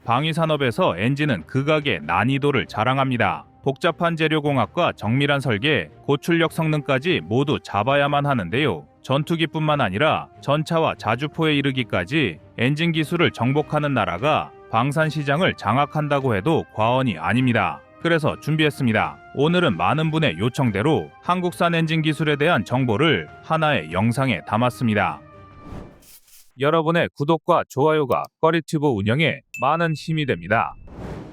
방위산업에서 엔진은 극악의 난이도를 자랑합니다. 복잡한 재료공학과 정밀한 설계, 고출력 성능까지 모두 잡아야만 하는데요. 전투기뿐만 아니라 전차와 자주포에 이르기까지 엔진 기술을 정복하는 나라가 방산 시장을 장악한다고 해도 과언이 아닙니다. 그래서 준비했습니다. 오늘은 많은 분의 요청대로 한국산 엔진 기술에 대한 정보를 하나의 영상에 담았습니다. 여러분의 구독과 좋아요가 꺼리튜브 운영에 많은 힘이 됩니다.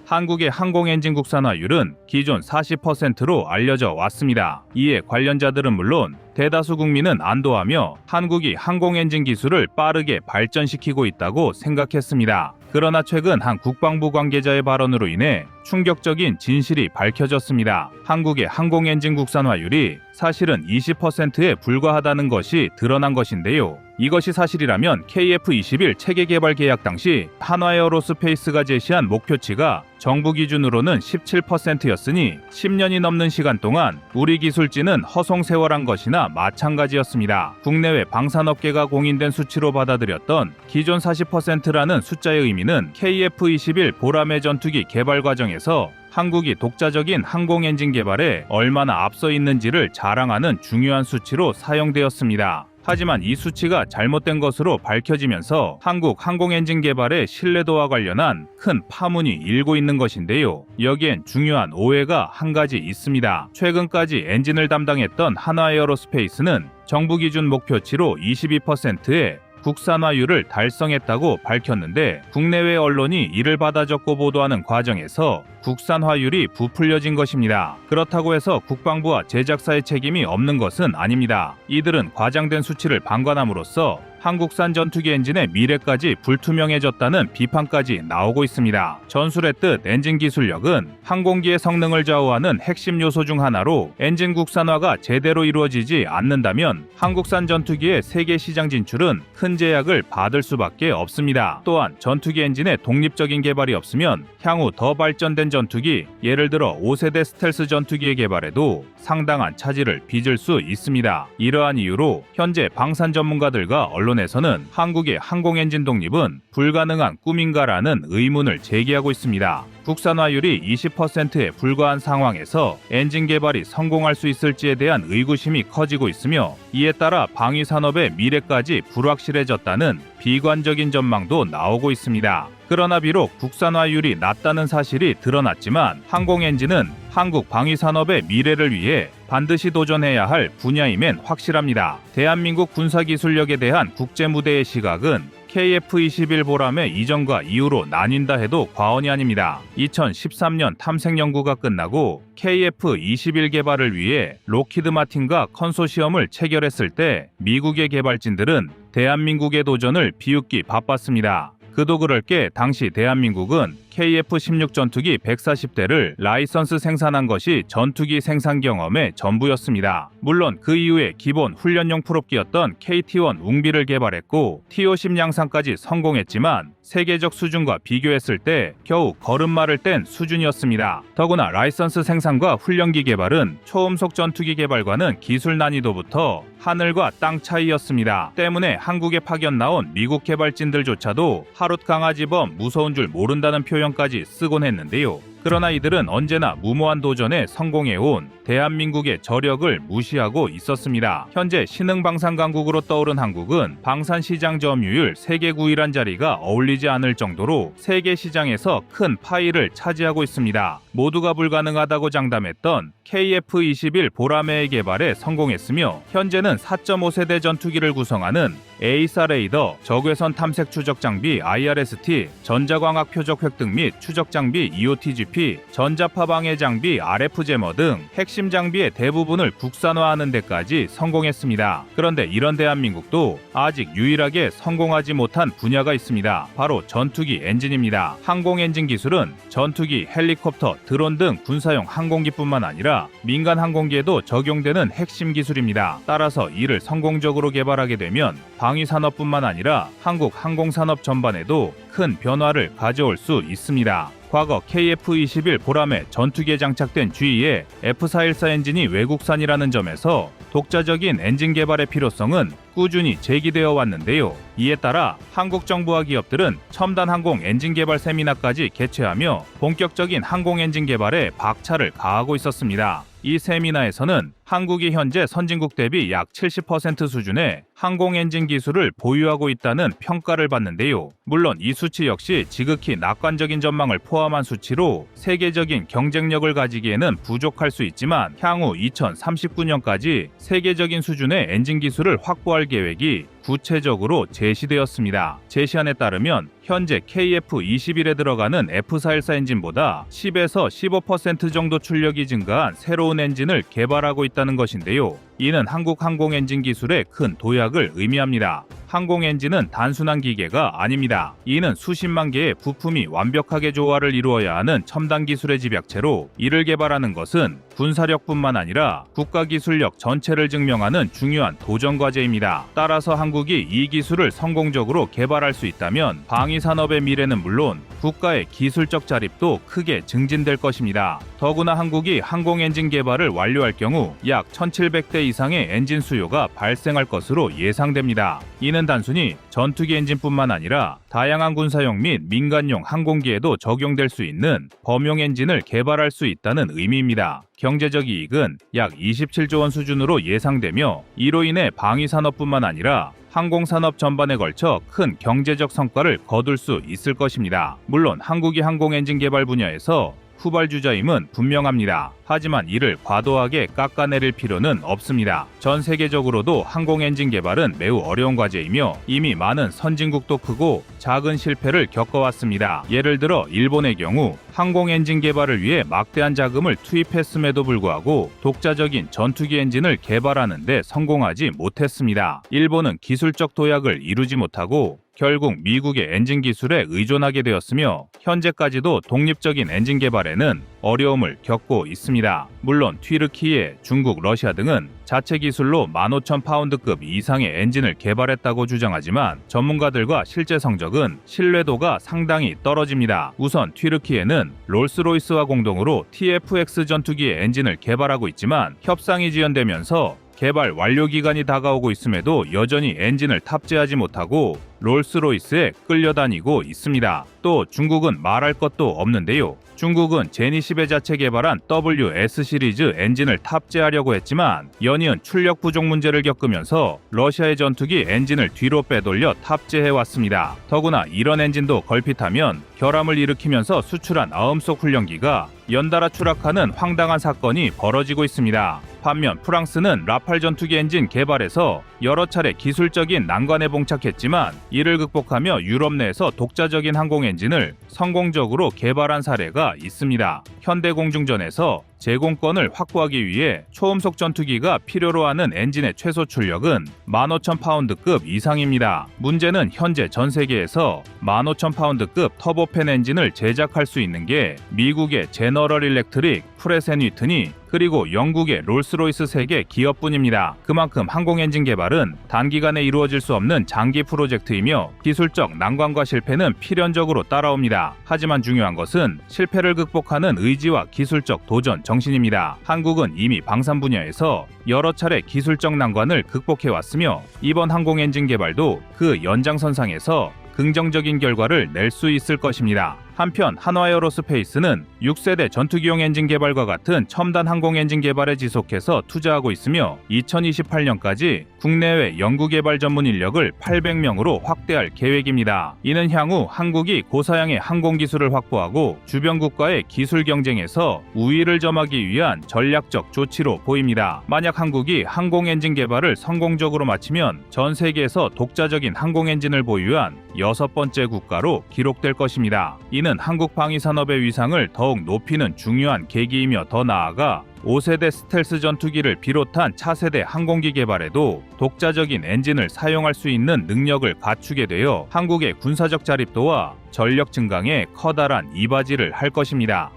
한국의 항공 엔진 국산화율은 기존 40%로 알려져 왔습니다. 이에 관련자들은 물론 대다수 국민은 안도하며 한국이 항공 엔진 기술을 빠르게 발전시키고 있다고 생각했습니다. 그러나 최근 한 국방부 관계자의 발언으로 인해 충격적인 진실이 밝혀졌습니다. 한국의 항공 엔진 국산화율이 사실은 20%에 불과하다는 것이 드러난 것인데요. 이것이 사실이라면 KF-21 체계 개발 계약 당시 한화에어로스페이스가 제시한 목표치가 정부 기준으로는 17%였으니 10년이 넘는 시간 동안 우리 기술진은 허송세월한 것이나 마찬가지였습니다. 국내외 방산업계가 공인된 수치로 받아들였던 기존 40%라는 숫자의 의미는 KF-21 보라매 전투기 개발 과정에서 한국이 독자적인 항공 엔진 개발에 얼마나 앞서 있는지를 자랑하는 중요한 수치로 사용되었습니다. 하지만 이 수치가 잘못된 것으로 밝혀지면서 한국 항공 엔진 개발의 신뢰도와 관련한 큰 파문이 일고 있는 것인데요. 여기엔 중요한 오해가 한 가지 있습니다. 최근까지 엔진을 담당했던 한화에어로스페이스는 정부 기준 목표치로 22%의 국산화율을 달성했다고 밝혔는데 국내외 언론이 이를 받아 적고 보도하는 과정에서 국산화율이 부풀려진 것입니다. 그렇다고 해서 국방부와 제작사의 책임이 없는 것은 아닙니다. 이들은 과장된 수치를 방관함으로써 한국산 전투기 엔진의 미래까지 불투명해졌다는 비판까지 나오고 있습니다. 전술했듯 엔진 기술력은 항공기의 성능을 좌우하는 핵심 요소 중 하나로 엔진 국산화가 제대로 이루어지지 않는다면 한국산 전투기의 세계 시장 진출은 큰 제약을 받을 수밖에 없습니다. 또한 전투기 엔진의 독립적인 개발이 없으면 향후 더 발전된 전투기, 예를 들어 5세대 스텔스 전투기의 개발에도 상당한 차질을 빚을 수 있습니다. 이러한 이유로 현재 방산 전문가들과 언론에서는 한국의 항공 엔진 독립은 불가능한 꿈인가라는 의문을 제기하고 있습니다. 국산화율이 20%에 불과한 상황에서 엔진 개발이 성공할 수 있을지에 대한 의구심이 커지고 있으며 이에 따라 방위 산업의 미래까지 불확실해졌다는 비관적인 전망도 나오고 있습니다. 그러나 비록 국산화율이 낮다는 사실이 드러났지만 항공 엔진은 한국 방위 산업의 미래를 위해 반드시 도전해야 할 분야임엔 확실합니다. 대한민국 군사기술력에 대한 국제 무대의 시각은 KF-21 보람의 이전과 이후로 나뉜다 해도 과언이 아닙니다. 2013년 탐색 연구가 끝나고 KF-21 개발을 위해 로키드 마틴과 컨소시엄을 체결했을 때 미국의 개발진들은 대한민국의 도전을 비웃기 바빴습니다. 그도 그럴 게 당시 대한민국은 KF-16 전투기 140대를 라이선스 생산한 것이 전투기 생산 경험의 전부였습니다. 물론 그 이후에 기본 훈련용 프롭기였던 KT-1 웅비를 개발했고 TO-10 양산까지 성공했지만 세계적 수준과 비교했을 때 겨우 걸음마를 뗀 수준이었습니다. 더구나 라이선스 생산과 훈련기 개발은 초음속 전투기 개발과는 기술 난이도부터 하늘과 땅 차이였습니다. 때문에 한국에 파견 나온 미국 개발진들조차도 하룻 강아지범 무서운 줄 모른다는 표현까지 쓰곤 했는데요. 그러나 이들은 언제나 무모한 도전에 성공해온 대한민국의 저력을 무시하고 있었습니다. 현재 신흥방산 강국으로 떠오른 한국은 방산 시장 점유율 세계 9위란 자리가 어울리지 않을 정도로 세계 시장에서 큰 파이를 차지하고 있습니다. 모두가 불가능하다고 장담했던 KF-21 보라매의 개발에 성공했으며 현재는 4.5세대 전투기를 구성하는 에이사 레이더, 적외선 탐색 추적 장비 IRST, 전자광학 표적 획득 및 추적 장비 EOTGP, 전자파 방해 장비 RF 제머 등 핵심 장비의 대부분을 국산화하는 데까지 성공했습니다. 그런데 이런 대한민국도 아직 유일하게 성공하지 못한 분야가 있습니다. 바로 전투기 엔진입니다. 항공 엔진 기술은 전투기, 헬리콥터, 드론 등 군사용 항공기뿐만 아니라 민간 항공기에도 적용되는 핵심 기술입니다. 따라서 이를 성공적으로 개발하게 되면 방위 산업뿐만 아니라 한국 항공산업 전반에도 큰 변화를 가져올 수 있습니다. 과거 KF-21 보라매 전투기에 장착된 G의 F414 엔진이 외국산이라는 점에서 독자적인 엔진 개발의 필요성은 꾸준히 제기되어 왔는데요. 이에 따라 한국 정부와 기업들은 첨단 항공 엔진 개발 세미나까지 개최하며 본격적인 항공 엔진 개발에 박차를 가하고 있었습니다. 이 세미나에서는 한국이 현재 선진국 대비 약 70% 수준의 항공 엔진 기술을 보유하고 있다는 평가를 받는데요. 물론 이 수치 역시 지극히 낙관적인 전망을 포함한 수치로 세계적인 경쟁력을 가지기에는 부족할 수 있지만 향후 2039년까지 세계적인 수준의 엔진 기술을 확보할 계획이 구체적으로 제시되었습니다. 제시안에 따르면 현재 KF-21에 들어가는 F414 엔진보다 10에서 15% 정도 출력이 증가한 새로운 엔진을 개발하고 있다는 것인데요. 이는 한국 항공 엔진 기술의 큰 도약을 의미합니다. 항공 엔진은 단순한 기계가 아닙니다. 이는 수십만 개의 부품이 완벽하게 조화를 이루어야 하는 첨단 기술의 집약체로 이를 개발하는 것은 군사력뿐만 아니라 국가 기술력 전체를 증명하는 중요한 도전 과제입니다. 따라서 한국이 이 기술을 성공적으로 개발할 수 있다면 방위 산업의 미래는 물론 국가의 기술적 자립도 크게 증진될 것입니다. 더구나 한국이 항공 엔진 개발을 완료할 경우 약 1,700대 이상의 엔진 수요가 발생할 것으로 예상됩니다. 이는 단순히 전투기 엔진뿐만 아니라 다양한 군사용 및 민간용 항공기에도 적용될 수 있는 범용 엔진을 개발할 수 있다는 의미입니다. 경제적 이익은 약 27조 원 수준으로 예상되며 이로 인해 방위 산업뿐만 아니라 항공산업 전반에 걸쳐 큰 경제적 성과를 거둘 수 있을 것입니다. 물론 한국이 항공 엔진 개발 분야에서 후발주자임은 분명합니다. 하지만 이를 과도하게 깎아내릴 필요는 없습니다. 전 세계적으로도 항공 엔진 개발은 매우 어려운 과제이며 이미 많은 선진국도 크고 작은 실패를 겪어왔습니다. 예를 들어 일본의 경우 항공 엔진 개발을 위해 막대한 자금을 투입했음에도 불구하고 독자적인 전투기 엔진을 개발하는 데 성공하지 못했습니다. 일본은 기술적 도약을 이루지 못하고 결국 미국의 엔진 기술에 의존하게 되었으며 현재까지도 독립적인 엔진 개발에는 어려움을 겪고 있습니다. 물론 튀르키예, 중국, 러시아 등은 자체 기술로 15,000파운드급 이상의 엔진을 개발했다고 주장하지만 전문가들과 실제 성적은 신뢰도가 상당히 떨어집니다. 우선 튀르키예는 롤스로이스와 공동으로 TFX 전투기의 엔진을 개발하고 있지만 협상이 지연되면서 개발 완료 기간이 다가오고 있음에도 여전히 엔진을 탑재하지 못하고 롤스로이스에 끌려다니고 있습니다. 또 중국은 말할 것도 없는데요. 중국은 제니10에 자체 개발한 WS 시리즈 엔진을 탑재하려고 했지만 연이은 출력 부족 문제를 겪으면서 러시아의 전투기 엔진을 뒤로 빼돌려 탑재해왔습니다. 더구나 이런 엔진도 걸핏하면 결함을 일으키면서 수출한 아음속 훈련기가 연달아 추락하는 황당한 사건이 벌어지고 있습니다. 반면 프랑스는 라팔 전투기 엔진 개발에서 여러 차례 기술적인 난관에 봉착했지만 이를 극복하며 유럽 내에서 독자적인 항공 엔진을 성공적으로 개발한 사례가 있습니다. 현대공중전에서 제공권을 확보하기 위해 초음속 전투기가 필요로 하는 엔진의 최소 출력은 15,000파운드급 이상입니다. 문제는 현재 전 세계에서 15,000파운드급 터보팬 엔진을 제작할 수 있는 게 미국의 제너럴 일렉트릭, 프레셋 위트니, 그리고 영국의 롤스로이스 3개 기업뿐입니다. 그만큼 항공 엔진 개발은 단기간에 이루어질 수 없는 장기 프로젝트이며 기술적 난관과 실패는 필연적으로 따라옵니다. 하지만 중요한 것은 실패를 극복하는 의지와 기술적 도전 정신입니다. 한국은 이미 방산 분야에서 여러 차례 기술적 난관을 극복해왔으며 이번 항공 엔진 개발도 그 연장선상에서 긍정적인 결과를 낼 수 있을 것입니다. 한편 한화에어로스페이스는 6세대 전투기용 엔진 개발과 같은 첨단 항공 엔진 개발에 지속해서 투자하고 있으며 2028년까지 국내외 연구개발 전문 인력을 800명으로 확대할 계획입니다. 이는 향후 한국이 고사양의 항공 기술을 확보하고 주변 국가의 기술 경쟁에서 우위를 점하기 위한 전략적 조치로 보입니다. 만약 한국이 항공 엔진 개발을 성공적으로 마치면 전 세계에서 독자적인 항공 엔진을 보유한 6번째 국가로 기록될 것입니다. 이는 한국 방위산업의 위상을 더욱 높이는 중요한 계기이며 더 나아가 5세대 스텔스 전투기를 비롯한 차세대 항공기 개발에도 독자적인 엔진을 사용할 수 있는 능력을 갖추게 되어 한국의 군사적 자립도와 전력 증강에 커다란 이바지를 할 것입니다.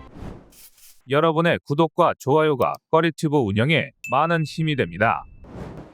여러분의 구독과 좋아요가 꺼리튜브 운영에 많은 힘이 됩니다.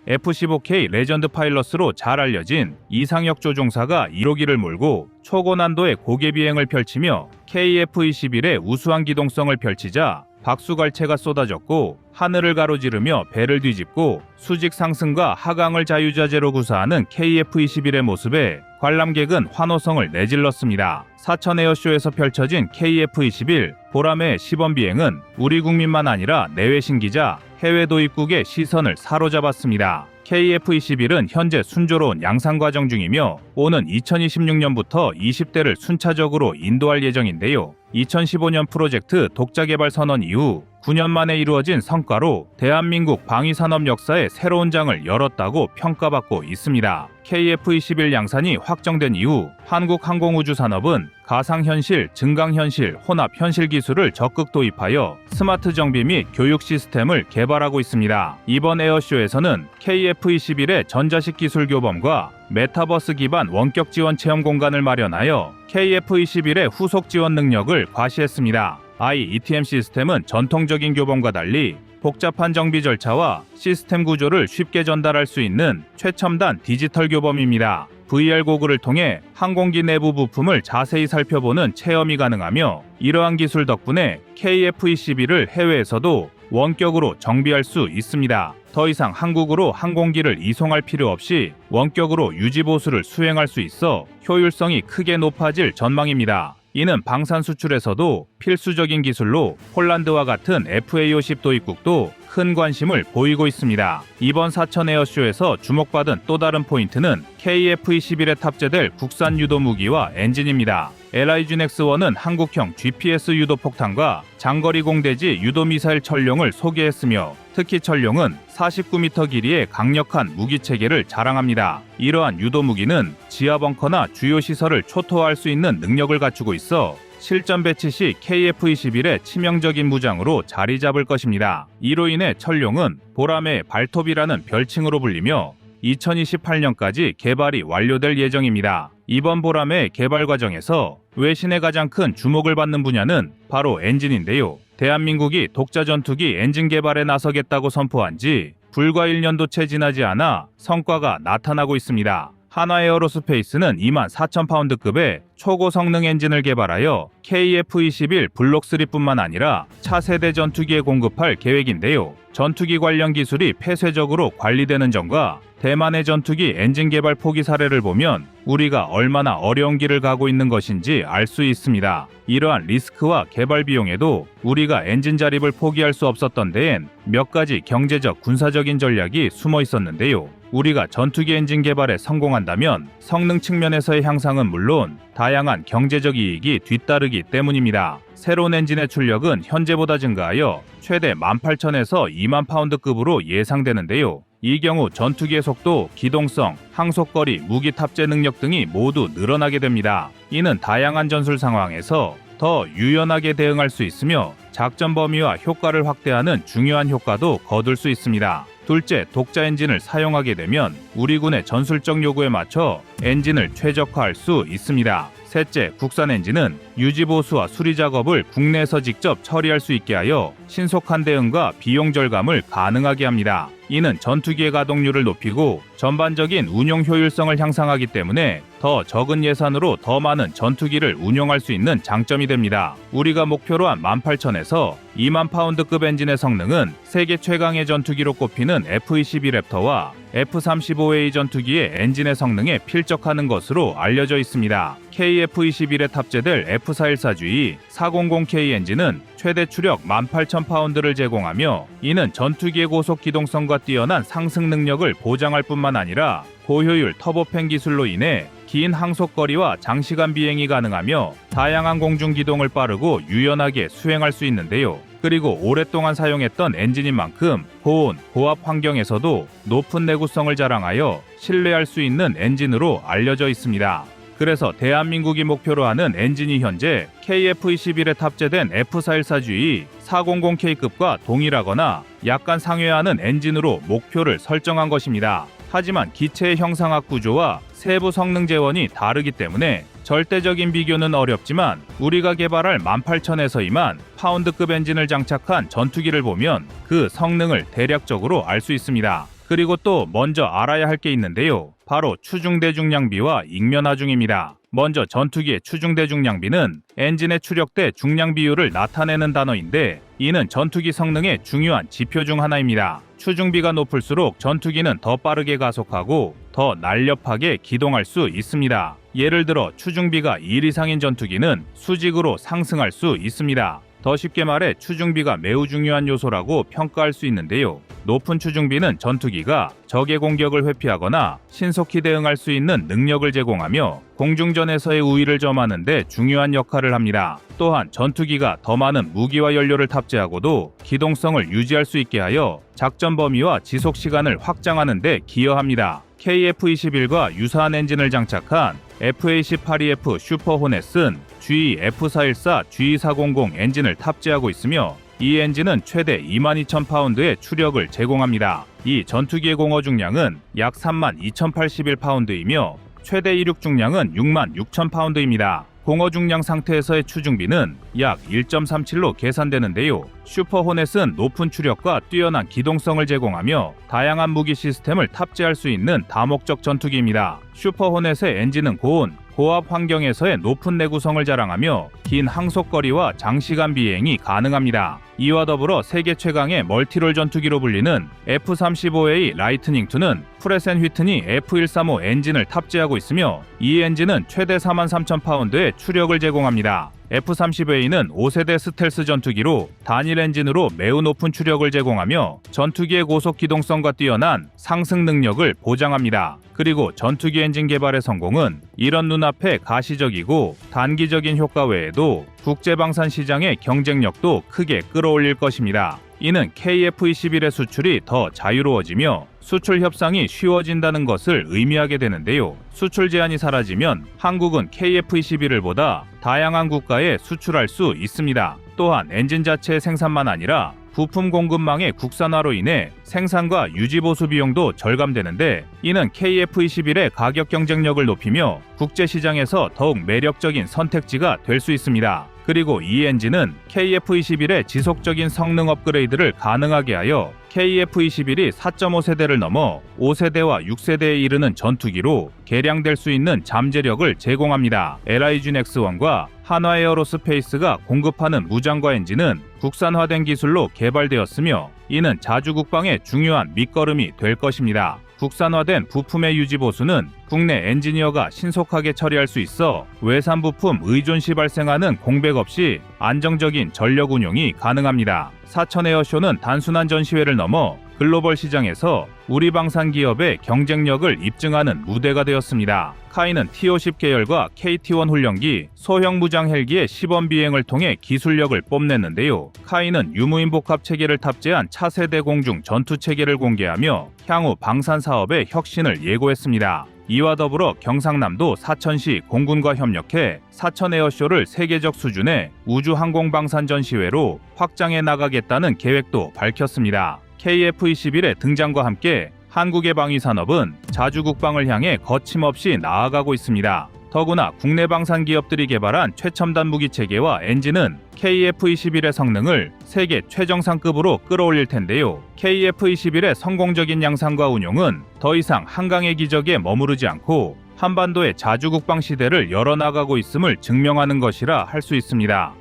F-15K 레전드 파일럿으로 잘 알려진 이상혁 조종사가 1호기를 몰고 초고난도의 고개 비행을 펼치며 KF-21의 우수한 기동성을 펼치자 박수갈채가 쏟아졌고 하늘을 가로지르며 배를 뒤집고 수직 상승과 하강을 자유자재로 구사하는 KF-21의 모습에 관람객은 환호성을 내질렀습니다. 사천 에어쇼에서 펼쳐진 KF-21 보람의 시범 비행은 우리 국민만 아니라 내외 신기자, 해외 도입국의 시선을 사로잡았습니다. KF-21은 현재 순조로운 양산 과정 중이며 오는 2026년부터 20대를 순차적으로 인도할 예정인데요. 2015년 프로젝트 독자 개발 선언 이후 9년 만에 이루어진 성과로 대한민국 방위산업 역사의 새로운 장을 열었다고 평가받고 있습니다. KF-21 양산이 확정된 이후 한국항공우주산업은 가상현실, 증강현실, 혼합현실 기술을 적극 도입하여 스마트 정비 및 교육 시스템을 개발하고 있습니다. 이번 에어쇼에서는 KF-21의 전자식 기술 교범과 메타버스 기반 원격 지원 체험 공간을 마련하여 KF-21의 후속 지원 능력을 과시했습니다. IETM 시스템은 전통적인 교범과 달리 복잡한 정비 절차와 시스템 구조를 쉽게 전달할 수 있는 최첨단 디지털 교범입니다. VR 고글을 통해 항공기 내부 부품을 자세히 살펴보는 체험이 가능하며 이러한 기술 덕분에 KF-21을 해외에서도 원격으로 정비할 수 있습니다. 더 이상 한국으로 항공기를 이송할 필요 없이 원격으로 유지보수를 수행할 수 있어 효율성이 크게 높아질 전망입니다. 이는 방산 수출에서도 필수적인 기술로 폴란드와 같은 FA50 도입국도 큰 관심을 보이고 있습니다. 이번 사천 에어쇼에서 주목받은 또 다른 포인트는 KF-21에 탑재될 국산 유도 무기와 엔진입니다. LIGN-X1은 한국형 GPS 유도 폭탄과 장거리 공대지 유도 미사일 천룡을 소개했으며 특히 천룡은 49m 길이의 강력한 무기 체계를 자랑합니다. 이러한 유도 무기는 지하 벙커나 주요 시설을 초토화할 수 있는 능력을 갖추고 있어 실전 배치 시 KF-21의 치명적인 무장으로 자리 잡을 것입니다. 이로 인해 천룡은 보람의 발톱이라는 별칭으로 불리며 2028년까지 개발이 완료될 예정입니다. 이번 보람의 개발 과정에서 외신의 가장 큰 주목을 받는 분야는 바로 엔진인데요. 대한민국이 독자 전투기 엔진 개발에 나서겠다고 선포한 지 불과 1년도 채 지나지 않아 성과가 나타나고 있습니다. 한화에어로스페이스는 24,000파운드급의 초고 성능 엔진을 개발하여 KF-21 블록3뿐만 아니라 차세대 전투기에 공급할 계획인데요. 전투기 관련 기술이 폐쇄적으로 관리되는 점과 대만의 전투기 엔진 개발 포기 사례를 보면 우리가 얼마나 어려운 길을 가고 있는 것인지 알 수 있습니다. 이러한 리스크와 개발 비용에도 우리가 엔진 자립을 포기할 수 없었던 데엔 몇 가지 경제적 군사적인 전략이 숨어 있었는데요. 우리가 전투기 엔진 개발에 성공한다면 성능 측면에서의 향상은 물론 다양한 경제적 이익이 뒤따르기 때문입니다. 새로운 엔진의 출력은 현재보다 증가하여 최대 18,000에서 2만 파운드급으로 예상되는데요. 이 경우 전투기의 속도, 기동성, 항속거리, 무기 탑재 능력 등이 모두 늘어나게 됩니다. 이는 다양한 전술 상황에서 더 유연하게 대응할 수 있으며 작전 범위와 효과를 확대하는 중요한 효과도 거둘 수 있습니다. 둘째, 독자 엔진을 사용하게 되면 우리 군의 전술적 요구에 맞춰 엔진을 최적화할 수 있습니다. 셋째, 국산 엔진은 유지보수와 수리 작업을 국내에서 직접 처리할 수 있게 하여 신속한 대응과 비용 절감을 가능하게 합니다. 이는 전투기의 가동률을 높이고 전반적인 운용 효율성을 향상하기 때문에 더 적은 예산으로 더 많은 전투기를 운용할 수 있는 장점이 됩니다. 우리가 목표로 한 18,000에서 2만 파운드급 엔진의 성능은 세계 최강의 전투기로 꼽히는 F-22 랩터와 F-35A 전투기의 엔진의 성능에 필적하는 것으로 알려져 있습니다. KF-21에 탑재될 F-414G 400K 엔진은 최대 추력 18,000파운드를 제공하며 이는 전투기의 고속 기동성과 뛰어난 상승 능력을 보장할 뿐만 아니라 고효율 터보팬 기술로 인해 긴 항속거리와 장시간 비행이 가능하며 다양한 공중 기동을 빠르고 유연하게 수행할 수 있는데요. 그리고 오랫동안 사용했던 엔진인 만큼 고온, 고압 환경에서도 높은 내구성을 자랑하여 신뢰할 수 있는 엔진으로 알려져 있습니다. 그래서 대한민국이 목표로 하는 엔진이 현재 KF-21에 탑재된 F-414G 400K급과 동일하거나 약간 상회하는 엔진으로 목표를 설정한 것입니다. 하지만 기체의 형상학 구조와 세부 성능 재원이 다르기 때문에 절대적인 비교는 어렵지만 우리가 개발할 18,000에서 2만 파운드급 엔진을 장착한 전투기를 보면 그 성능을 대략적으로 알 수 있습니다. 그리고 또 먼저 알아야 할 게 있는데요. 바로 추중대중량비와 익면하중입니다. 먼저 전투기의 추중대중량비는 엔진의 추력대 중량 비율을 나타내는 단어인데 이는 전투기 성능의 중요한 지표 중 하나입니다. 추중비가 높을수록 전투기는 더 빠르게 가속하고 더 날렵하게 기동할 수 있습니다. 예를 들어 추중비가 1 이상인 전투기는 수직으로 상승할 수 있습니다. 더 쉽게 말해 추중비가 매우 중요한 요소라고 평가할 수 있는데요. 높은 추중비는 전투기가 적의 공격을 회피하거나 신속히 대응할 수 있는 능력을 제공하며 공중전에서의 우위를 점하는 데 중요한 역할을 합니다. 또한 전투기가 더 많은 무기와 연료를 탑재하고도 기동성을 유지할 수 있게 하여 작전 범위와 지속 시간을 확장하는 데 기여합니다. KF-21과 유사한 엔진을 장착한 FA-18EF 슈퍼 호넷은 GE F414, GE400 엔진을 탑재하고 있으며 이 엔진은 최대 22,000파운드의 추력을 제공합니다. 이 전투기의 공허 중량은 약 32,081파운드이며 최대 이륙 중량은 66,000파운드입니다. 공허 중량 상태에서의 추중비는 약 1.37로 계산되는데요. 슈퍼 호넷은 높은 추력과 뛰어난 기동성을 제공하며 다양한 무기 시스템을 탑재할 수 있는 다목적 전투기입니다. 슈퍼 호넷의 엔진은 고압 환경에서의 높은 내구성을 자랑하며 긴 항속거리와 장시간 비행이 가능합니다. 이와 더불어 세계 최강의 멀티롤 전투기로 불리는 F-35A 라이트닝2는 프레센 휘트니 F-135 엔진을 탑재하고 있으며 이 엔진은 최대 43,000파운드의 추력을 제공합니다. F-35A는 5세대 스텔스 전투기로 단일 엔진으로 매우 높은 추력을 제공하며 전투기의 고속 기동성과 뛰어난 상승 능력을 보장합니다. 그리고 전투기 엔진 개발의 성공은 이런 눈앞의 가시적이고 단기적인 효과 외에도 국제방산 시장의 경쟁력도 크게 끌어올릴 것입니다. 이는 KF-21의 수출이 더 자유로워지며 수출 협상이 쉬워진다는 것을 의미하게 되는데요. 수출 제한이 사라지면 한국은 KF-21을 보다 다양한 국가에 수출할 수 있습니다. 또한 엔진 자체의 생산만 아니라 부품 공급망의 국산화로 인해 생산과 유지 보수 비용도 절감되는데 이는 KF-21의 가격 경쟁력을 높이며 국제시장에서 더욱 매력적인 선택지가 될 수 있습니다. 그리고 이 엔진은 KF-21의 지속적인 성능 업그레이드를 가능하게 하여 KF-21이 4.5세대를 넘어 5세대와 6세대에 이르는 전투기로 개량될 수 있는 잠재력을 제공합니다. LIG X1과 한화에어로스페이스가 공급하는 무장과 엔진은 국산화된 기술로 개발되었으며 이는 자주 국방의 중요한 밑거름이 될 것입니다. 국산화된 부품의 유지 보수는 국내 엔지니어가 신속하게 처리할 수 있어 외산 부품 의존 시 발생하는 공백 없이 안정적인 전력 운용이 가능합니다. 사천 에어쇼는 단순한 전시회를 넘어 글로벌 시장에서 우리 방산 기업의 경쟁력을 입증하는 무대가 되었습니다. 카이는 T-50 계열과 KT-1 훈련기, 소형 무장 헬기의 시범 비행을 통해 기술력을 뽐냈는데요. 카이는 유무인 복합 체계를 탑재한 차세대 공중 전투 체계를 공개하며 향후 방산 사업의 혁신을 예고했습니다. 이와 더불어 경상남도 사천시 공군과 협력해 사천 에어쇼를 세계적 수준의 우주 항공 방산 전시회로 확장해 나가겠다는 계획도 밝혔습니다. KF-21의 등장과 함께 한국의 방위 산업은 자주 국방을 향해 거침없이 나아가고 있습니다. 더구나 국내 방산 기업들이 개발한 최첨단 무기 체계와 엔진은 KF-21의 성능을 세계 최정상급으로 끌어올릴 텐데요. KF-21의 성공적인 양산과 운용은 더 이상 한강의 기적에 머무르지 않고 한반도의 자주 국방 시대를 열어나가고 있음을 증명하는 것이라 할 수 있습니다.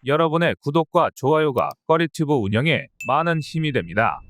여러분의 구독과 좋아요가 꺼리튜브 운영에 많은 힘이 됩니다.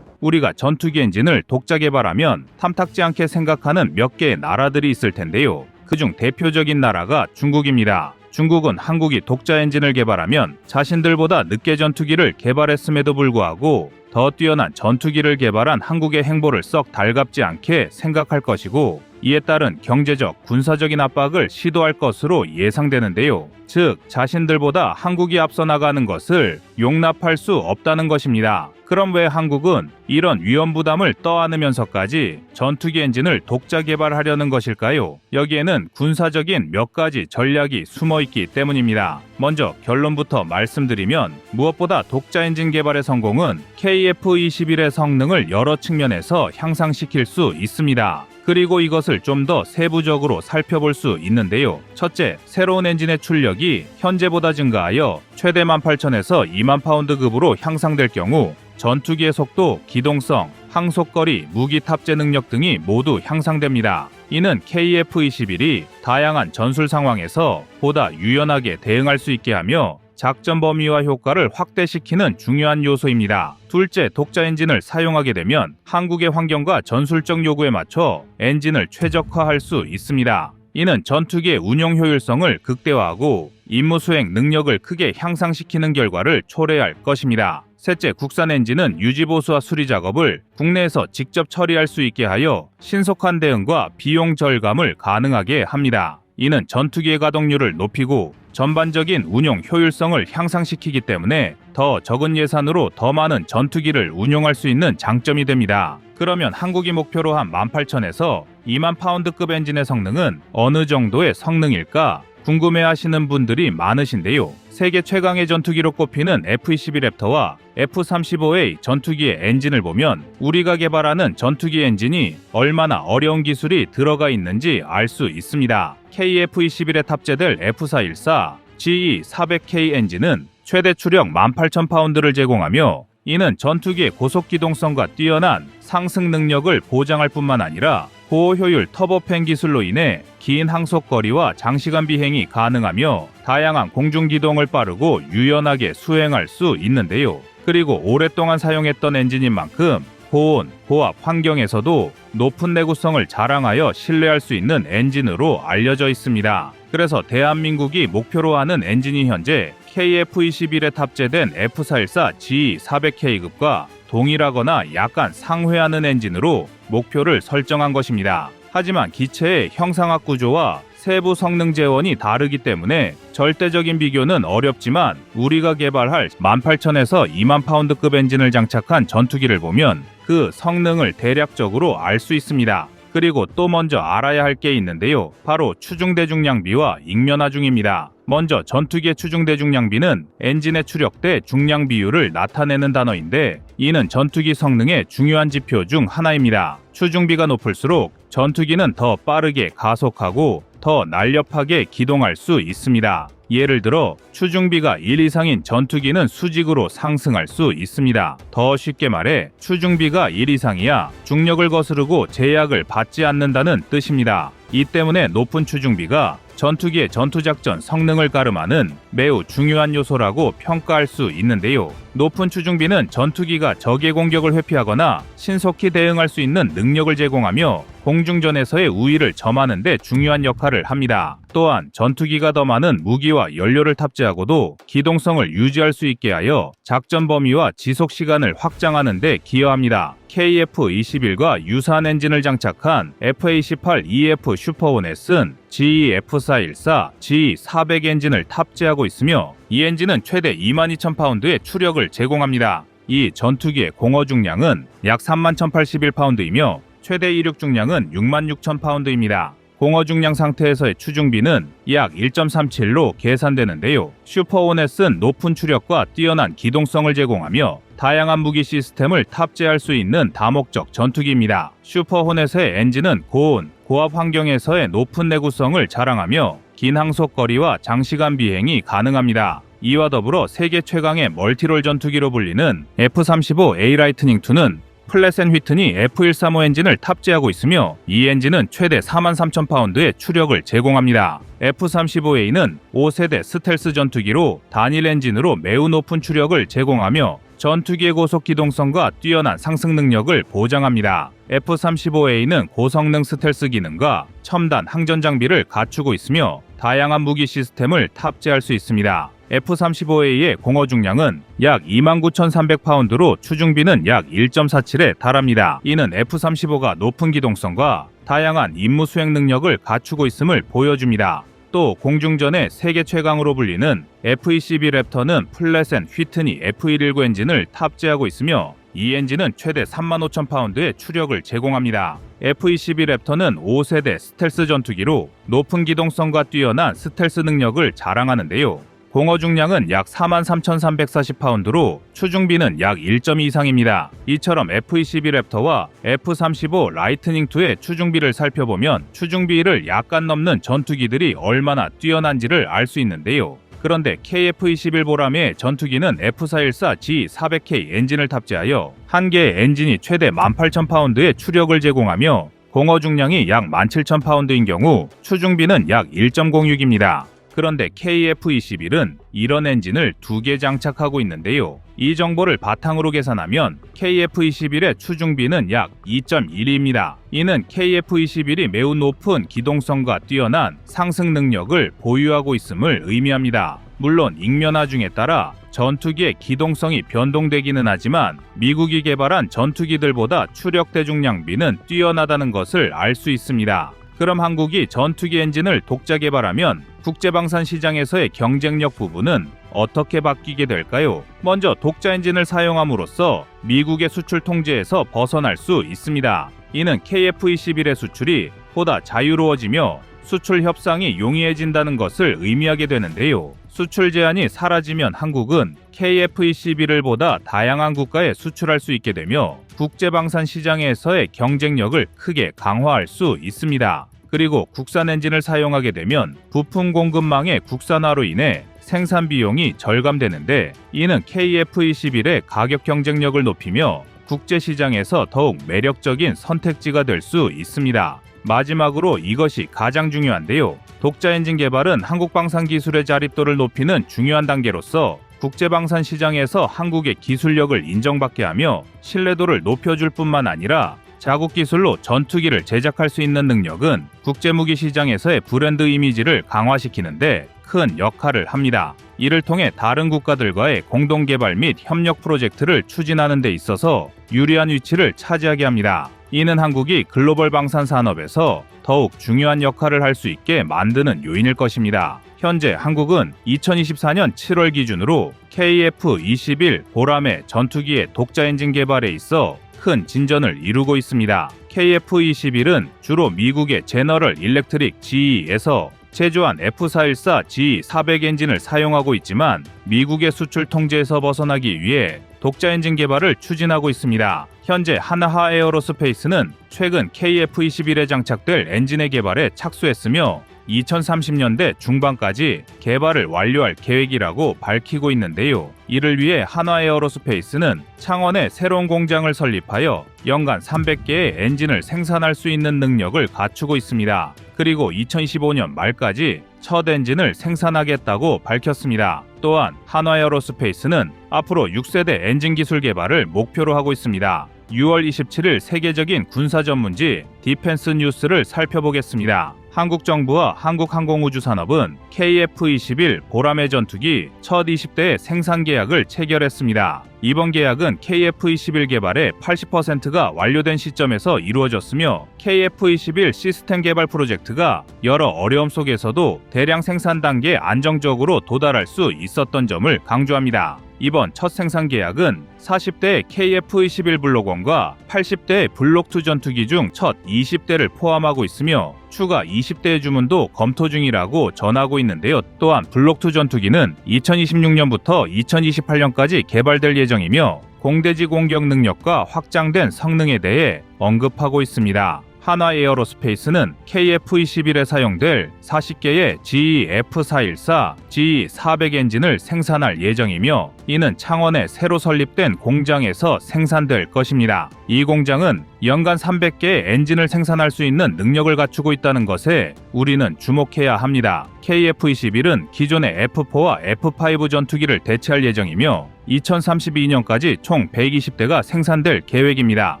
우리가 전투기 엔진을 독자 개발하면 탐탁지 않게 생각하는 몇 개의 나라들이 있을 텐데요. 그중 대표적인 나라가 중국입니다. 중국은 한국이 독자 엔진을 개발하면 자신들보다 늦게 전투기를 개발했음에도 불구하고 더 뛰어난 전투기를 개발한 한국의 행보를 썩 달갑지 않게 생각할 것이고 이에 따른 경제적, 군사적인 압박을 시도할 것으로 예상되는데요. 즉, 자신들보다 한국이 앞서 나가는 것을 용납할 수 없다는 것입니다. 그럼 왜 한국은 이런 위험 부담을 떠안으면서까지 전투기 엔진을 독자 개발하려는 것일까요? 여기에는 군사적인 몇 가지 전략이 숨어 있기 때문입니다. 먼저 결론부터 말씀드리면 무엇보다 독자 엔진 개발의 성공은 KF-21의 성능을 여러 측면에서 향상시킬 수 있습니다. 그리고 이것을 좀 더 세부적으로 살펴볼 수 있는데요. 첫째, 새로운 엔진의 출력이 현재보다 증가하여 최대 18,000에서 20,000파운드급으로 향상될 경우 전투기의 속도, 기동성, 항속거리, 무기 탑재 능력 등이 모두 향상됩니다. 이는 KF-21이 다양한 전술 상황에서 보다 유연하게 대응할 수 있게 하며 작전 범위와 효과를 확대시키는 중요한 요소입니다. 둘째, 독자 엔진을 사용하게 되면 한국의 환경과 전술적 요구에 맞춰 엔진을 최적화할 수 있습니다. 이는 전투기의 운용 효율성을 극대화하고 임무 수행 능력을 크게 향상시키는 결과를 초래할 것입니다. 셋째, 국산 엔진은 유지보수와 수리 작업을 국내에서 직접 처리할 수 있게 하여 신속한 대응과 비용 절감을 가능하게 합니다. 이는 전투기의 가동률을 높이고 전반적인 운용 효율성을 향상시키기 때문에 더 적은 예산으로 더 많은 전투기를 운용할 수 있는 장점이 됩니다. 그러면 한국이 목표로 한 18,000에서 2만 파운드급 엔진의 성능은 어느 정도의 성능일까? 궁금해하시는 분들이 많으신데요. 세계 최강의 전투기로 꼽히는 F-22 랩터와 F-35A 전투기의 엔진을 보면 우리가 개발하는 전투기 엔진이 얼마나 어려운 기술이 들어가 있는지 알 수 있습니다. KF-21에 탑재될 F-414 GE400K 엔진은 최대 추력 18,000파운드를 제공하며 이는 전투기의 고속기동성과 뛰어난 상승 능력을 보장할 뿐만 아니라 고효율 터보팬 기술로 인해 긴 항속거리와 장시간 비행이 가능하며 다양한 공중기동을 빠르고 유연하게 수행할 수 있는데요. 그리고 오랫동안 사용했던 엔진인 만큼 고온, 고압 환경에서도 높은 내구성을 자랑하여 신뢰할 수 있는 엔진으로 알려져 있습니다. 그래서 대한민국이 목표로 하는 엔진이 현재 KF-21에 탑재된 F-414 GE400K급과 동일하거나 약간 상회하는 엔진으로 목표를 설정한 것입니다. 하지만 기체의 형상학 구조와 세부 성능 재원이 다르기 때문에 절대적인 비교는 어렵지만 우리가 개발할 18,000에서 2만 파운드급 엔진을 장착한 전투기를 보면 그 성능을 대략적으로 알 수 있습니다. 그리고 또 먼저 알아야 할 게 있는데요. 바로 추중대중량비와 익면하중입니다. 먼저 전투기의 추중대중량비는 엔진의 추력대 중량 비율을 나타내는 단어인데 이는 전투기 성능의 중요한 지표 중 하나입니다. 추중비가 높을수록 전투기는 더 빠르게 가속하고 더 날렵하게 기동할 수 있습니다. 예를 들어 추중비가 1 이상인 전투기는 수직으로 상승할 수 있습니다. 더 쉽게 말해 추중비가 1 이상이야 중력을 거스르고 제약을 받지 않는다는 뜻입니다. 이 때문에 높은 추중비가 전투기의 전투작전 성능을 가름하는 매우 중요한 요소라고 평가할 수 있는데요. 높은 추중비는 전투기가 적의 공격을 회피하거나 신속히 대응할 수 있는 능력을 제공하며 공중전에서의 우위를 점하는 데 중요한 역할을 합니다. 또한 전투기가 더 많은 무기와 연료를 탑재하고도 기동성을 유지할 수 있게 하여 작전 범위와 지속 시간을 확장하는 데 기여합니다. KF-21과 유사한 엔진을 장착한 FA-18EF 슈퍼호넷은 GE-F-414, GE-400 엔진을 탑재하고 있으며 이 엔진은 최대 22,000파운드의 추력을 제공합니다. 이 전투기의 공허 중량은 약 31,081파운드이며 최대 이륙 중량은 66,000파운드입니다. 공허 중량 상태에서의 추중비는 약 1.37로 계산되는데요. 슈퍼호넷은 높은 추력과 뛰어난 기동성을 제공하며 다양한 무기 시스템을 탑재할 수 있는 다목적 전투기입니다. 슈퍼호넷의 엔진은 고온, 고압 환경에서의 높은 내구성을 자랑하며 긴 항속거리와 장시간 비행이 가능합니다. 이와 더불어 세계 최강의 멀티롤 전투기로 불리는 F-35A 라이트닝2는 플랫 앤 휘트니 F-135 엔진을 탑재하고 있으며 이 엔진은 최대 43,000파운드의 추력을 제공합니다. F-35A는 5세대 스텔스 전투기로 단일 엔진으로 매우 높은 추력을 제공하며 전투기의 고속 기동성과 뛰어난 상승 능력을 보장합니다. F-35A는 고성능 스텔스 기능과 첨단 항전 장비를 갖추고 있으며 다양한 무기 시스템을 탑재할 수 있습니다. F-35A의 공허 중량은 약 29,300파운드로 추중비는 약 1.47에 달합니다. 이는 F-35가 높은 기동성과 다양한 임무 수행 능력을 갖추고 있음을 보여줍니다. 또 공중전의 세계 최강으로 불리는 F-22 랩터는 플랫 앤 휘트니 F-119 엔진을 탑재하고 있으며 이 엔진은 최대 35,000파운드의 추력을 제공합니다. F-22 랩터는 5세대 스텔스 전투기로 높은 기동성과 뛰어난 스텔스 능력을 자랑하는데요. 공허 중량은 약 43,340파운드로 추중비는 약 1.2 이상입니다. 이처럼 F-22 랩터와 F-35 라이트닝2의 추중비를 살펴보면 추중비를 약간 넘는 전투기들이 얼마나 뛰어난지를 알 수 있는데요. 그런데 KF-21 보람의 전투기는 F-414 G400K 엔진을 탑재하여 한 개의 엔진이 최대 18,000파운드의 추력을 제공하며 공허 중량이 약 17,000파운드인 경우 추중비는 약 1.06입니다. 그런데 KF-21은 이런 엔진을 2개 장착하고 있는데요. 이 정보를 바탕으로 계산하면 KF-21의 추중비는 약 2.1입니다. 이는 KF-21이 매우 높은 기동성과 뛰어난 상승 능력을 보유하고 있음을 의미합니다. 물론 익면화중에 따라 전투기의 기동성이 변동되기는 하지만 미국이 개발한 전투기들보다 추력 대중량비는 뛰어나다는 것을 알 수 있습니다. 그럼 한국이 전투기 엔진을 독자 개발하면 국제방산 시장에서의 경쟁력 부분은 어떻게 바뀌게 될까요? 먼저 독자 엔진을 사용함으로써 미국의 수출 통제에서 벗어날 수 있습니다. 이는 KF-21의 수출이 보다 자유로워지며 수출 협상이 용이해진다는 것을 의미하게 되는데요. 수출 제한이 사라지면 한국은 KF-21을 보다 다양한 국가에 수출할 수 있게 되며 국제방산 시장에서의 경쟁력을 크게 강화할 수 있습니다. 그리고 국산 엔진을 사용하게 되면 부품 공급망의 국산화로 인해 생산 비용이 절감되는데 이는 KF-21의 가격 경쟁력을 높이며 국제시장에서 더욱 매력적인 선택지가 될 수 있습니다. 마지막으로 이것이 가장 중요한데요. 독자 엔진 개발은 한국 방산 기술의 자립도를 높이는 중요한 단계로서 국제방산 시장에서 한국의 기술력을 인정받게 하며 신뢰도를 높여줄 뿐만 아니라 자국 기술로 전투기를 제작할 수 있는 능력은 국제무기 시장에서의 브랜드 이미지를 강화시키는데 큰 역할을 합니다. 이를 통해 다른 국가들과의 공동 개발 및 협력 프로젝트를 추진하는 데 있어서 유리한 위치를 차지하게 합니다. 이는 한국이 글로벌 방산 산업에서 더욱 중요한 역할을 할 수 있게 만드는 요인일 것입니다. 현재 한국은 2024년 7월 기준으로 KF-21 보람의 전투기의 독자 엔진 개발에 있어 큰 진전을 이루고 있습니다. KF-21은 주로 미국의 제너럴 일렉트릭 GE에서 제조한 F414 GE400 엔진을 사용하고 있지만 미국의 수출 통제에서 벗어나기 위해 독자 엔진 개발을 추진하고 있습니다. 현재 하나하 에어로스페이스는 최근 KF-21에 장착될 엔진의 개발에 착수했으며 2030년대 중반까지 개발을 완료할 계획이라고 밝히고 있는데요. 이를 위해 한화에어로스페이스는 창원에 새로운 공장을 설립하여 연간 300개의 엔진을 생산할 수 있는 능력을 갖추고 있습니다. 그리고 2025년 말까지 첫 엔진을 생산하겠다고 밝혔습니다. 또한 한화에어로스페이스는 앞으로 6세대 엔진 기술 개발을 목표로 하고 있습니다. 6월 27일 세계적인 군사 전문지 디펜스 뉴스를 살펴보겠습니다. 한국 정부와 한국항공우주산업은 KF-21 보람의 전투기 첫 20대의 생산 계약을 체결했습니다. 이번 계약은 KF-21 개발의 80%가 완료된 시점에서 이루어졌으며 KF-21 시스템 개발 프로젝트가 여러 어려움 속에서도 대량 생산 단계에 안정적으로 도달할 수 있었던 점을 강조합니다. 이번 첫 생산 계약은 40대의 KF-21 블록 1과 80대의 블록 2 전투기 중 첫 20대를 포함하고 있으며 추가 20대의 주문도 검토 중이라고 전하고 있는데요. 또한 블록 2 전투기는 2026년부터 2028년까지 개발될 예정이며 공대지 공격 능력과 확장된 성능에 대해 언급하고 있습니다. 한화에어로스페이스는 KF-21에 사용될 40개의 GE-F414, GE400 엔진을 생산할 예정이며 이는 창원에 새로 설립된 공장에서 생산될 것입니다. 이 공장은 연간 300개의 엔진을 생산할 수 있는 능력을 갖추고 있다는 것에 우리는 주목해야 합니다. KF-21은 기존의 F4와 F5 전투기를 대체할 예정이며 2032년까지 총 120대가 생산될 계획입니다.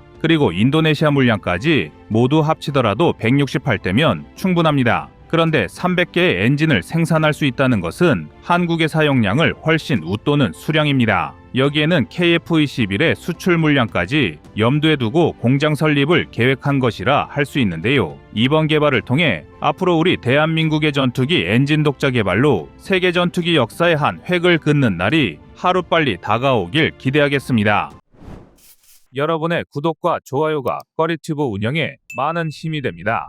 그리고 인도네시아 물량까지 모두 합치더라도 168대면 충분합니다. 그런데 300개의 엔진을 생산할 수 있다는 것은 한국의 사용량을 훨씬 웃도는 수량입니다. 여기에는 KF-21의 수출 물량까지 염두에 두고 공장 설립을 계획한 것이라 할 수 있는데요. 이번 개발을 통해 앞으로 우리 대한민국의 전투기 엔진 독자 개발로 세계 전투기 역사의 한 획을 긋는 날이 하루빨리 다가오길 기대하겠습니다. 여러분의 구독과 좋아요가 꺼리튜브 운영에 많은 힘이 됩니다.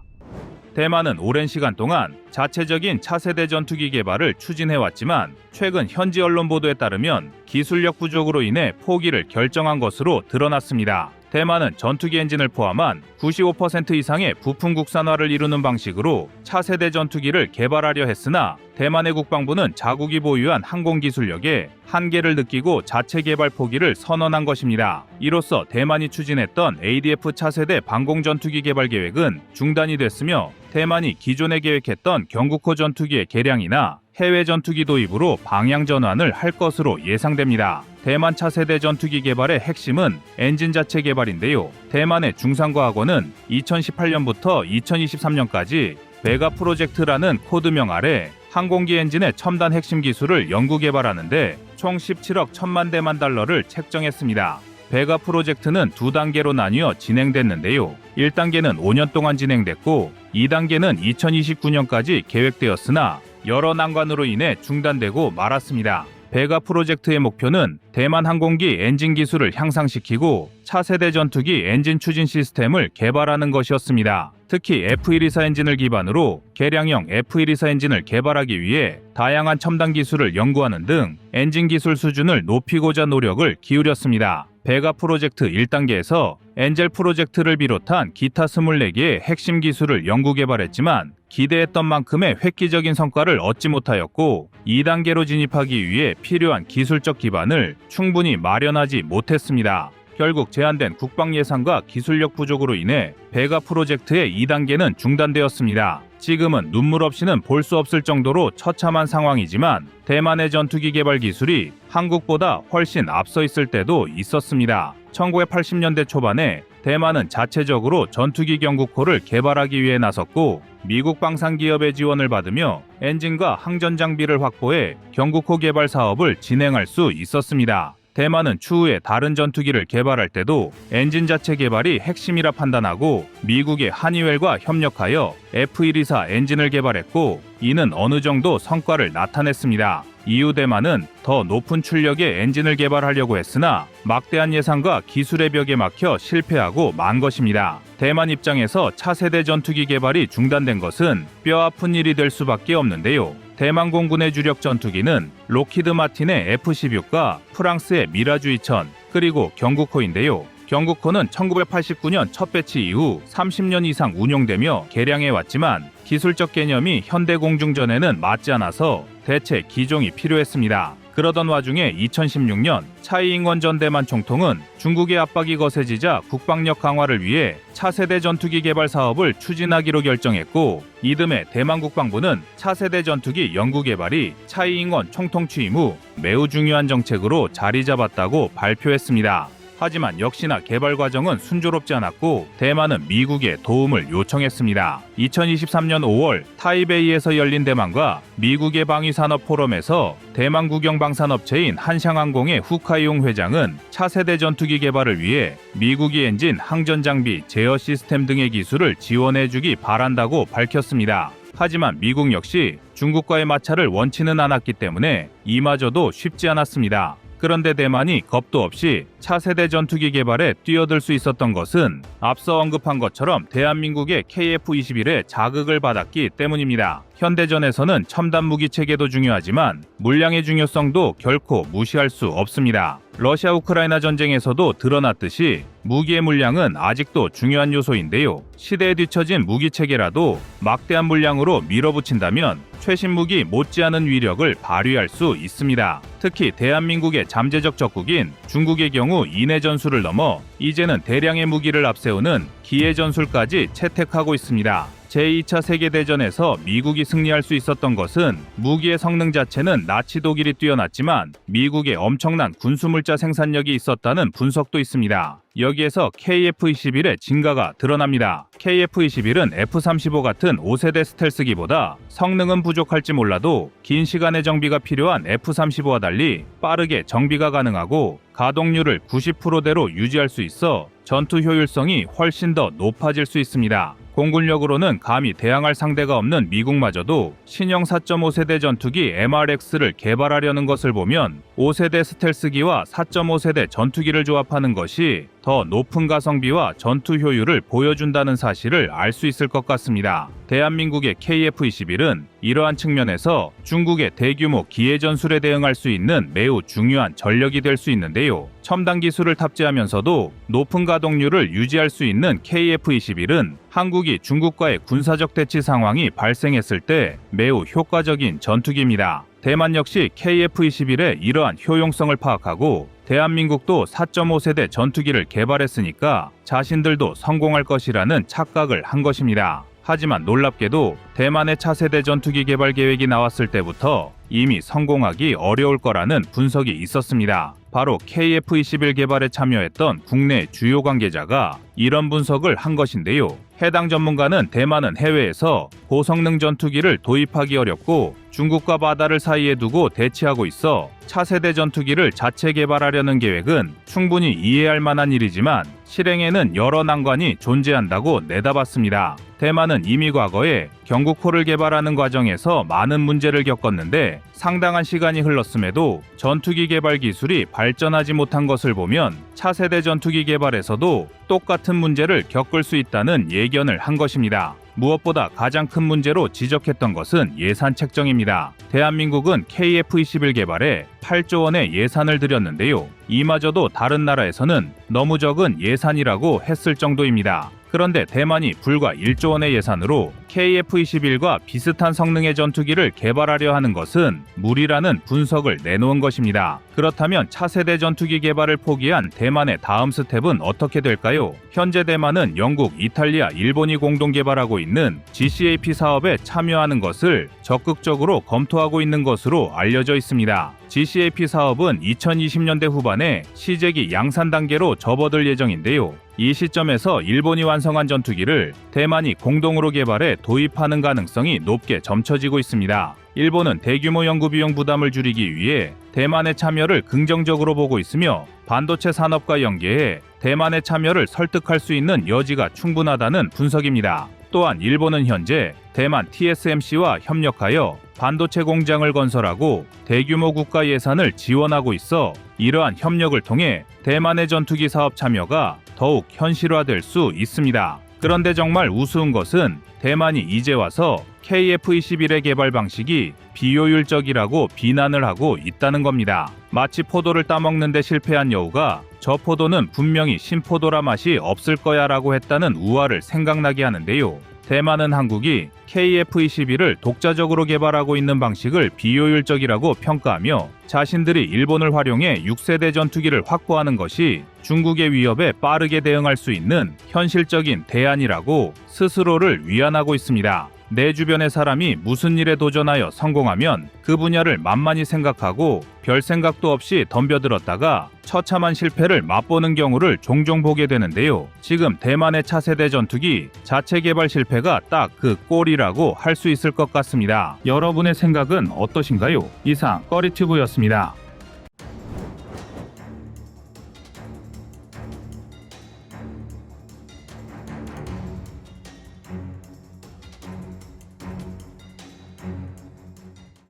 대만은 오랜 시간 동안 자체적인 차세대 전투기 개발을 추진해왔지만 최근 현지 언론 보도에 따르면 기술력 부족으로 인해 포기를 결정한 것으로 드러났습니다. 대만은 전투기 엔진을 포함한 95% 이상의 부품 국산화를 이루는 방식으로 차세대 전투기를 개발하려 했으나 대만의 국방부는 자국이 보유한 항공 기술력에 한계를 느끼고 자체 개발 포기를 선언한 것입니다. 이로써 대만이 추진했던 ADF 차세대 방공 전투기 개발 계획은 중단이 됐으며 대만이 기존에 계획했던 경국호 전투기의 개량이나 해외 전투기 도입으로 방향 전환을 할 것으로 예상됩니다. 대만 차세대 전투기 개발의 핵심은 엔진 자체 개발인데요. 대만의 중상과학원은 2018년부터 2023년까지 베가 프로젝트라는 코드명 아래 항공기 엔진의 첨단 핵심 기술을 연구 개발하는데 총 17억 1천만 대만 달러를 책정했습니다. 베가 프로젝트는 두 단계로 나뉘어 진행됐는데요. 1단계는 5년 동안 진행됐고 2단계는 2029년까지 계획되었으나 여러 난관으로 인해 중단되고 말았습니다. 베가 프로젝트의 목표는 대만 항공기 엔진 기술을 향상시키고 차세대 전투기 엔진 추진 시스템을 개발하는 것이었습니다. 특히 F124 엔진을 기반으로 개량형 F124 엔진을 개발하기 위해 다양한 첨단 기술을 연구하는 등 엔진 기술 수준을 높이고자 노력을 기울였습니다. 베가 프로젝트 1단계에서 엔젤 프로젝트를 비롯한 기타 24개의 핵심 기술을 연구 개발했지만 기대했던 만큼의 획기적인 성과를 얻지 못하였고 2단계로 진입하기 위해 필요한 기술적 기반을 충분히 마련하지 못했습니다. 결국 제한된 국방 예산과 기술력 부족으로 인해 베가 프로젝트의 2단계는 중단되었습니다. 지금은 눈물 없이는 볼 수 없을 정도로 처참한 상황이지만 대만의 전투기 개발 기술이 한국보다 훨씬 앞서 있을 때도 있었습니다. 1980년대 초반에 대만은 자체적으로 전투기 경국호를 개발하기 위해 나섰고 미국 방산기업의 지원을 받으며 엔진과 항전 장비를 확보해 경국호 개발 사업을 진행할 수 있었습니다. 대만은 추후에 다른 전투기를 개발할 때도 엔진 자체 개발이 핵심이라 판단하고 미국의 하니웰과 협력하여 F124 엔진을 개발했고 이는 어느 정도 성과를 나타냈습니다. 이후 대만은 더 높은 출력의 엔진을 개발하려고 했으나 막대한 예산과 기술의 벽에 막혀 실패하고 만 것입니다. 대만 입장에서 차세대 전투기 개발이 중단된 것은 뼈아픈 일이 될 수밖에 없는데요. 대만 공군의 주력 전투기는 로키드 마틴의 F-16과 프랑스의 미라주 2000 그리고 경국호인데요. 경국호는 1989년 첫 배치 이후 30년 이상 운용되며 개량해왔지만 기술적 개념이 현대 공중전에는 맞지 않아서 대체 기종이 필요했습니다. 그러던 와중에 2016년 차이잉원 전 대만 총통은 중국의 압박이 거세지자 국방력 강화를 위해 차세대 전투기 개발 사업을 추진하기로 결정했고 이듬해 대만 국방부는 차세대 전투기 연구 개발이 차이잉원 총통 취임 후 매우 중요한 정책으로 자리 잡았다고 발표했습니다. 하지만 역시나 개발 과정은 순조롭지 않았고 대만은 미국의 도움을 요청했습니다. 2023년 5월 타이베이에서 열린 대만과 미국의 방위산업 포럼에서 대만 국영 방산업체인 한샹항공의 후카이용 회장은 차세대 전투기 개발을 위해 미국이 엔진, 항전 장비, 제어 시스템 등의 기술을 지원해주기 바란다고 밝혔습니다. 하지만 미국 역시 중국과의 마찰을 원치는 않았기 때문에 이마저도 쉽지 않았습니다. 그런데 대만이 겁도 없이 차세대 전투기 개발에 뛰어들 수 있었던 것은 앞서 언급한 것처럼 대한민국의 KF-21에 자극을 받았기 때문입니다. 현대전에서는 첨단 무기 체계도 중요하지만 물량의 중요성도 결코 무시할 수 없습니다. 러시아 우크라이나 전쟁에서도 드러났듯이 무기의 물량은 아직도 중요한 요소인데요. 시대에 뒤처진 무기 체계라도 막대한 물량으로 밀어붙인다면 최신 무기 못지않은 위력을 발휘할 수 있습니다. 특히 대한민국의 잠재적 적국인 중국의 경우 인해 전술을 넘어 이제는 대량의 무기를 앞세우는 기해 전술까지 채택하고 있습니다. 제2차 세계대전에서 미국이 승리할 수 있었던 것은 무기의 성능 자체는 나치 독일이 뛰어났지만 미국의 엄청난 군수물자 생산력이 있었다는 분석도 있습니다. 여기에서 KF-21의 진가가 드러납니다. KF-21은 F-35 같은 5세대 스텔스기보다 성능은 부족할지 몰라도 긴 시간의 정비가 필요한 F-35와 달리 빠르게 정비가 가능하고 가동률을 90%대로 유지할 수 있어 전투 효율성이 훨씬 더 높아질 수 있습니다. 공군력으로는 감히 대항할 상대가 없는 미국마저도 신형 4.5세대 전투기 MRX를 개발하려는 것을 보면 5세대 스텔스기와 4.5세대 전투기를 조합하는 것이 더 높은 가성비와 전투 효율을 보여준다는 사실을 알 수 있을 것 같습니다. 대한민국의 KF-21은 이러한 측면에서 중국의 대규모 기해 전술에 대응할 수 있는 매우 중요한 전력이 될 수 있는데요. 첨단 기술을 탑재하면서도 높은 가동률을 유지할 수 있는 KF-21은 한국이 중국과의 군사적 대치 상황이 발생했을 때 매우 효과적인 전투기입니다. 대만 역시 KF-21의 이러한 효용성을 파악하고 대한민국도 4.5세대 전투기를 개발했으니까 자신들도 성공할 것이라는 착각을 한 것입니다. 하지만 놀랍게도 대만의 차세대 전투기 개발 계획이 나왔을 때부터 이미 성공하기 어려울 거라는 분석이 있었습니다. 바로 KF-21 개발에 참여했던 국내 주요 관계자가 이런 분석을 한 것인데요. 해당 전문가는 대만은 해외에서 고성능 전투기를 도입하기 어렵고 중국과 바다를 사이에 두고 대치하고 있어 차세대 전투기를 자체 개발하려는 계획은 충분히 이해할 만한 일이지만 실행에는 여러 난관이 존재한다고 내다봤습니다. 대만은 이미 과거에 경국호를 개발하는 과정에서 많은 문제를 겪었는데 상당한 시간이 흘렀음에도 전투기 개발 기술이 발전하지 못한 것을 보면 차세대 전투기 개발에서도 똑같은 문제를 겪을 수 있다는 예견을 한 것입니다. 무엇보다 가장 큰 문제로 지적했던 것은 예산 책정입니다. 대한민국은 KF-21 개발에 8조 원의 예산을 들였는데요. 이마저도 다른 나라에서는 너무 적은 예산이라고 했을 정도입니다. 그런데 대만이 불과 1조 원의 예산으로 KF-21과 비슷한 성능의 전투기를 개발하려 하는 것은 무리라는 분석을 내놓은 것입니다. 그렇다면 차세대 전투기 개발을 포기한 대만의 다음 스텝은 어떻게 될까요? 현재 대만은 영국, 이탈리아, 일본이 공동 개발하고 있는 GCAP 사업에 참여하는 것을 적극적으로 검토하고 있는 것으로 알려져 있습니다. GCAP 사업은 2020년대 후반에 시제기 양산 단계로 접어들 예정인데요. 이 시점에서 일본이 완성한 전투기를 대만이 공동으로 개발해 도입하는 가능성이 높게 점쳐지고 있습니다. 일본은 대규모 연구 비용 부담을 줄이기 위해 대만의 참여를 긍정적으로 보고 있으며 반도체 산업과 연계해 대만의 참여를 설득할 수 있는 여지가 충분하다는 분석입니다. 또한 일본은 현재 대만 TSMC와 협력하여 반도체 공장을 건설하고 대규모 국가 예산을 지원하고 있어 이러한 협력을 통해 대만의 전투기 사업 참여가 더욱 현실화될 수 있습니다. 그런데 정말 우스운 것은 대만이 이제 와서 KF-21의 개발 방식이 비효율적이라고 비난을 하고 있다는 겁니다. 마치 포도를 따먹는 데 실패한 여우가 저 포도는 분명히 신포도라 맛이 없을 거야 라고 했다는 우화를 생각나게 하는데요. 대만은 한국이 KF-21을 독자적으로 개발하고 있는 방식을 비효율적이라고 평가하며 자신들이 일본을 활용해 6세대 전투기를 확보하는 것이 중국의 위협에 빠르게 대응할 수 있는 현실적인 대안이라고 스스로를 위안하고 있습니다. 내 주변의 사람이 무슨 일에 도전하여 성공하면 그 분야를 만만히 생각하고 별 생각도 없이 덤벼들었다가 처참한 실패를 맛보는 경우를 종종 보게 되는데요. 지금 대만의 차세대 전투기 자체 개발 실패가 딱 그 꼴이라고 할 수 있을 것 같습니다. 여러분의 생각은 어떠신가요? 이상 꺼리튜브였습니다.